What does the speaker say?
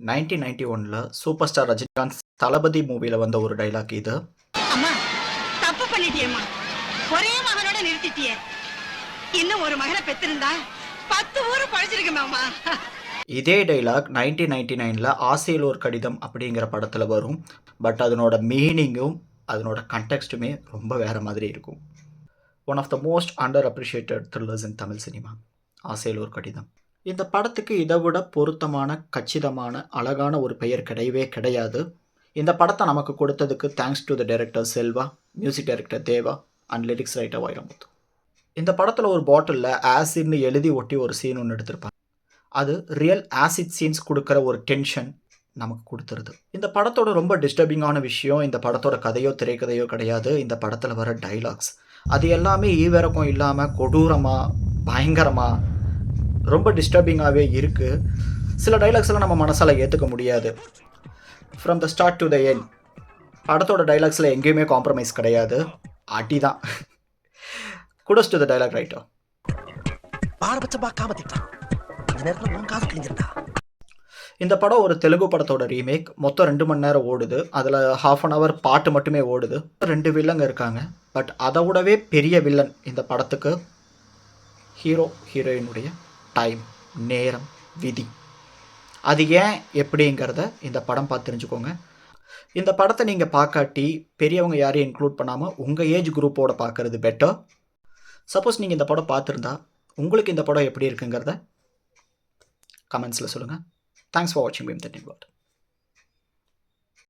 1991ல super star Rajinikanth தளபதி மூவில வந்த ஒரு டைலாக் இது. அம்மா தப்பு பண்ணிட்டியேம்மா. ஒரே மகனோட நிறுத்திட்டியே. இன்னும் ஒரு மகனை பெத்திருந்தா 10 ஊரு பழிச்சிருக்குமே அம்மா. இதே டைலாக் 1999ல ஆசையில் ஒரு கடிதம் அப்படிங்கிற படத்துல வரும். பட் அதனோட மீனிங்கும் அதனோட கண்டெக்ஸ்ட்டுமே ரொம்ப வேற மாதிரி இருக்கும். One of the most underappreciated thrillers in Tamil cinema, ஆசையில் ஒரு கடிதம். இந்த படத்துக்கு இதை விட பொருத்தமான, கச்சிதமான, அழகான ஒரு பெயர் கிடையவே கிடையாது. இந்த படத்தை நமக்கு கொடுத்ததுக்கு thanks to the director Selva, music director Deva and lyrics writer Vairamuthu. இந்த படத்தில் ஒரு பாட்டிலில் ஆசிட்னு எழுதி ஒட்டி ஒரு சீன் ஒன்று எடுத்திருப்பாங்க. அது ரியல் ஆசிட் சீன்ஸ் கொடுக்குற ஒரு டென்ஷன் நமக்கு கொடுத்துருது. இந்த படத்தோட ரொம்ப டிஸ்டர்பிங்கான விஷயம் இந்த படத்தோட கதையோ திரைக்கதையோ கிடையாது, இந்த படத்தில் வர டைலாக்ஸ். அது எல்லாமே ஈவிரக்கம் இல்லாமல் கொடூரமாக, பயங்கரமாக, ரொம்ப டிஸ்டர்பிங்காகவே இருக்குது. சில டைலாக்ஸ் எல்லாம் நம்ம மனசால் ஏற்றுக்க முடியாது. From the start to the end படத்தோட டைலாக்ஸில் எங்கேயுமே காம்ப்ரமைஸ் கிடையாது, அடி தான். குடஸ் டு த டைலாக் ரைட்டர். இந்த படம் ஒரு தெலுங்கு படத்தோட ரீமேக். மொத்தம் 2 மணி நேரம் ஓடுது. அதில் ½ அன் ஹவர் பாட்டு மட்டுமே ஓடுது. 2 வில்லங்க இருக்காங்க. பட் அதை விடவே பெரிய வில்லன் இந்த படத்துக்கு ஹீரோ ஹீரோயினுடைய டைம், நேரம், விதி. அது ஏன் எப்படிங்கிறத இந்த படம் பார்த்து தெரிஞ்சுக்கோங்க. இந்த படத்தை நீங்கள் பார்க்காட்டி பெரியவங்க யாரையும் இன்க்ளூட் பண்ணாமல் உங்கள் ஏஜ் குரூப்போட பார்க்குறது பெட்டர். சப்போஸ் நீங்கள் இந்த படம் பார்த்துருந்தா உங்களுக்கு இந்த படம் எப்படி இருக்குங்கிறத கமெண்ட்ஸில் சொல்லுங்கள். தேங்க்ஸ் ஃபார் வாட்சிங் பீம் தட் வேர்ல்ட்.